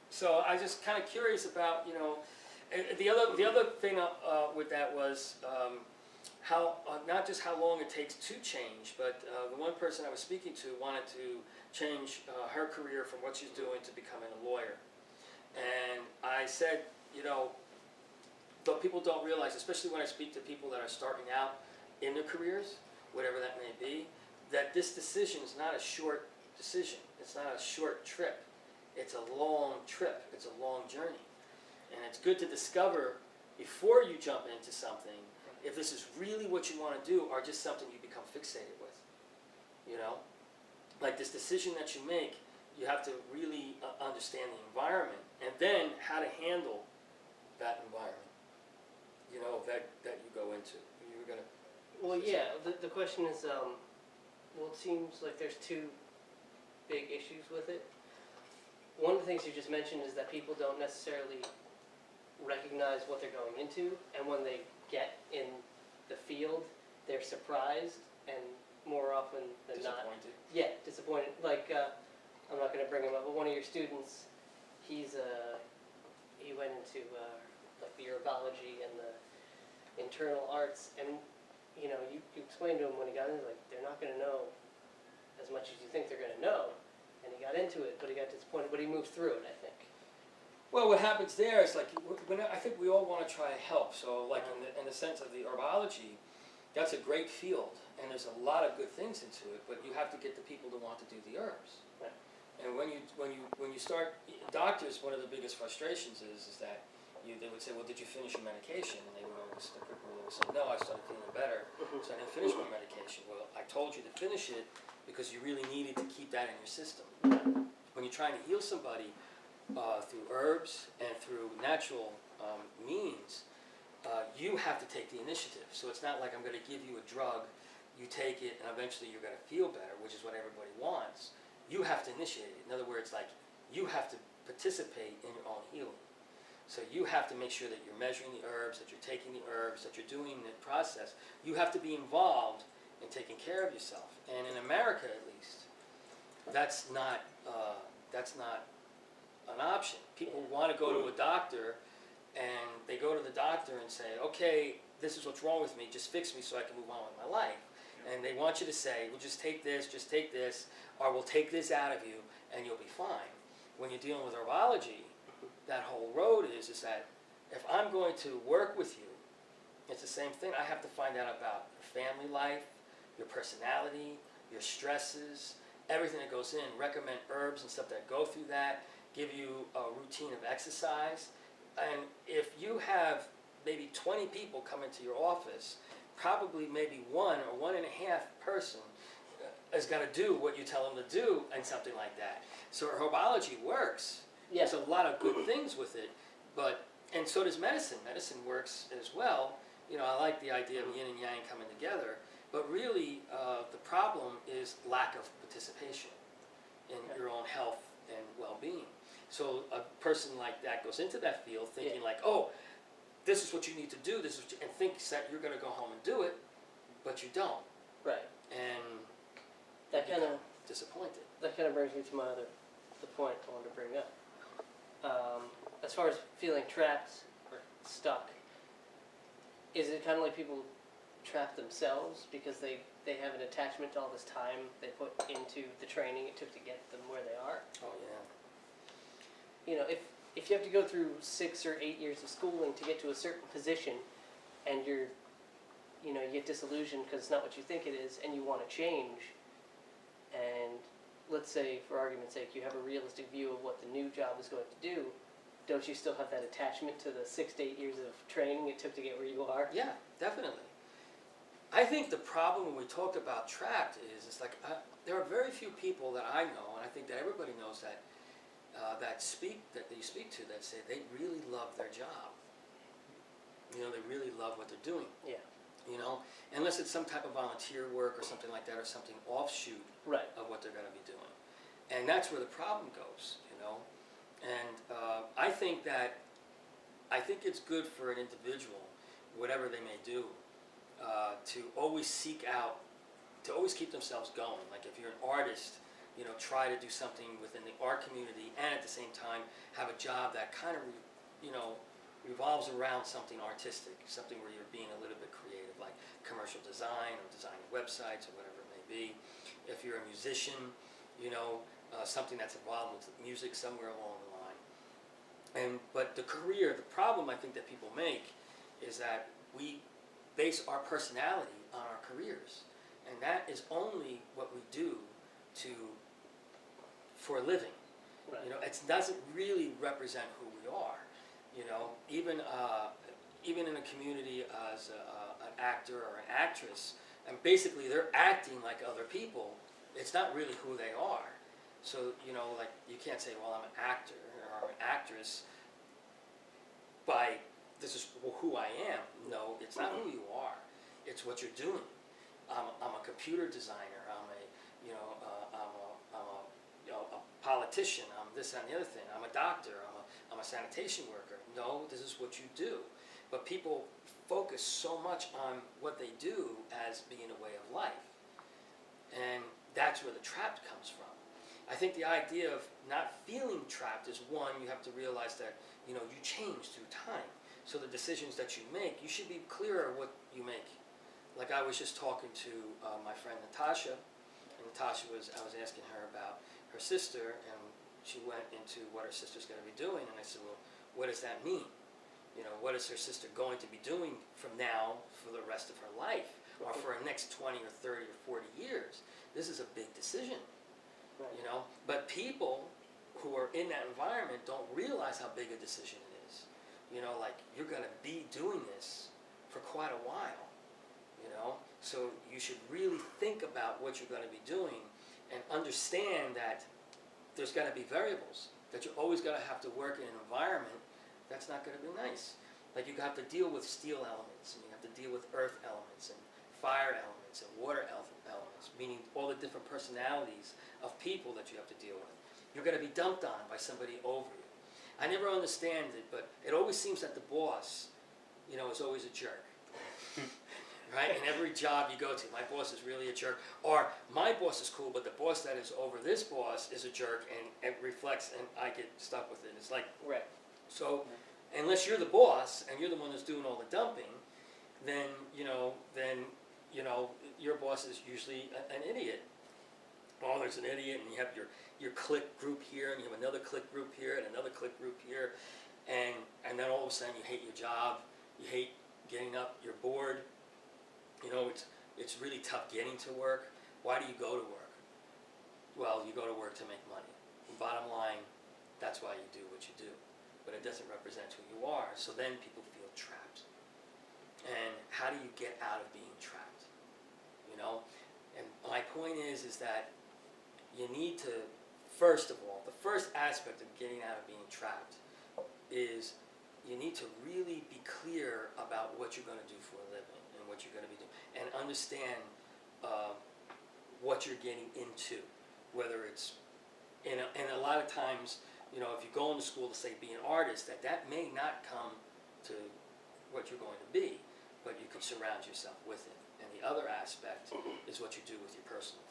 So I was just kind of curious about, and the other thing with that was how not just how long it takes to change, but the one person I was speaking to wanted to change her career from what she's doing to becoming a lawyer. And I said, though people don't realize, especially when I speak to people that are starting out in their careers, whatever that may be, that this decision is not a short decision. It's not a short trip. It's a long trip. It's a long journey. And it's good to discover before you jump into something if this is really what you want to do or just something you become fixated with. Like this decision that you make, you have to really understand the environment and then how to handle that environment. That you go into. You were gonna. Well, yeah. The question is, well, it seems like there's two big issues with it. One of the things you just mentioned is that people don't necessarily recognize what they're going into, and when they get in the field, they're surprised, and more often than Disappointed. not, yeah, disappointed. Like I'm not going to bring him up, but one of your students, he went into like the herbology and the internal arts, and you explained to him when he got into, like, they're not going to know as much as you think they're going to know, and he got into it, but he got disappointed, but he moved through it, I think. Well, what happens there is, like, I think we all want to try to help. So, like, in the sense of the herbology, that's a great field, and there's a lot of good things into it. But you have to get the people to want to do the herbs. Right. And when you start, doctors, one of the biggest frustrations is that they would say, well, did you finish your medication? And they would always say, no, I started feeling better, so I didn't finish my medication. Well, I told you to finish it because you really needed to keep that in your system. When you're trying to heal somebody through herbs and through natural means, you have to take the initiative. So it's not like I'm going to give you a drug, you take it, and eventually you're going to feel better, which is what everybody wants. You have to initiate it. In other words, like, you have to participate in your own healing. So you have to make sure that you're measuring the herbs, that you're taking the herbs, that you're doing the process. You have to be involved in taking care of yourself. And in America, at least, that's not an option. People want to go to a doctor, and they go to the doctor and say, okay, this is what's wrong with me, just fix me so I can move on with my life. And they want you to say, well, just take this, or we'll take this out of you, and you'll be fine. When you're dealing with herbology, that whole road is that if I'm going to work with you, it's the same thing. I have to find out about your family life, your personality, your stresses, everything that goes in, recommend herbs and stuff that go through that, give you a routine of exercise. And if you have maybe 20 people come into your office, probably maybe one or one and a half person is going to do what you tell them to do and something like that. So herbology works. Yeah. There's a lot of good things with it, and so does medicine. Medicine works as well. I like the idea of yin and yang coming together, but really the problem is lack of participation in your own health and well-being. So a person like that goes into that field thinking like, oh, this is what you need to do, and thinks that you're going to go home and do it, but you don't. Right. And that kind of disappointed. That kind of brings me to the point I wanted to bring up. As far as feeling trapped or stuck, is it kind of like people trap themselves because they have an attachment to all this time they put into the training it took to get them where they are? Oh yeah. If you have to go through 6 or 8 years of schooling to get to a certain position, and you get disillusioned because it's not what you think it is, and you want to change, and let's say, for argument's sake, you have a realistic view of what the new job is going to do, don't you still have that attachment to the 6 to 8 years of training it took to get where you are? Yeah, definitely. I think the problem when we talk about trapped is there are very few people that I know, and I think that everybody knows that you speak to that say they really love their job. They really love what they're doing. Yeah. Unless it's some type of volunteer work or something like that, or something offshoot right. of what they're going to be doing. And that's where the problem goes, And I think it's good for an individual, whatever they may do, to always seek out, to always keep themselves going. Like if you're an artist, try to do something within the art community, and at the same time have a job that kind of, revolves around something artistic, something where you're being a little bit creative, like commercial design or designing websites or whatever it may be. If you're a musician, something that's involved with music somewhere along the line. But the problem I think that people make is that we base our personality on our careers, and that is only what we do for a living. Right. It doesn't really represent who we are. Even in a community as an actor or an actress, and basically they're acting like other people. It's not really who they are. So like you can't say, well, I'm an actor or I'm an actress by this is who I am. No, it's not who you are. It's what you're doing. I'm a computer designer. I'm a politician. I'm this and the other thing. I'm a doctor. I'm a sanitation worker. No, this is what you do. But people focus so much on what they do as being a way of life. And that's where the trapped comes from. I think the idea of not feeling trapped is one, you have to realize that, you change through time. So the decisions that you make, you should be clear of what you make. Like I was just talking to my friend Natasha, and I was asking her about her sister, and she went into what her sister's going to be doing, and I said, well, what does that mean? What is her sister going to be doing from now for the rest of her life, or for the next 20 or 30 or 40 years? This is a big decision, Right. But people who are in that environment don't realize how big a decision it is. Like you're going to be doing this for quite a while, So you should really think about what you're going to be doing and understand that there's going to be variables, that you're always going to have to work in an environment that's not going to be nice. Like you have to deal with steel elements, and you have to deal with earth elements, and fire elements, and water elements, meaning all the different personalities of people that you have to deal with. You're going to be dumped on by somebody over you. I never understand it, but it always seems that the boss, is always a jerk. Right? In every job you go to, my boss is really a jerk. Or my boss is cool, but the boss that is over this boss is a jerk, and it reflects, and I get stuck with it. It's like, Right. so unless you're the boss and you're the one that's doing all the dumping, then your boss is usually an idiot. Oh, there's an idiot, and you have your clique group here, and you have another clique group here, and another clique group here, and then all of a sudden you hate your job, you hate getting up, you're bored. It's really tough getting to work. Why do you go to work? Well, you go to work to make money. Bottom line, that's why you do what you do. But it doesn't represent who you are, so then people feel trapped. And how do you get out of being trapped? And my point is that you need to, first of all, the first aspect of getting out of being trapped is you need to really be clear about what you're going to do for a living and what you're going to be doing, and understand what you're getting into, whether it's, and a lot of times, if you go into school to say be an artist, that may not come to what you're going to be, but you can surround yourself with it. And the other aspect is what you do with your personal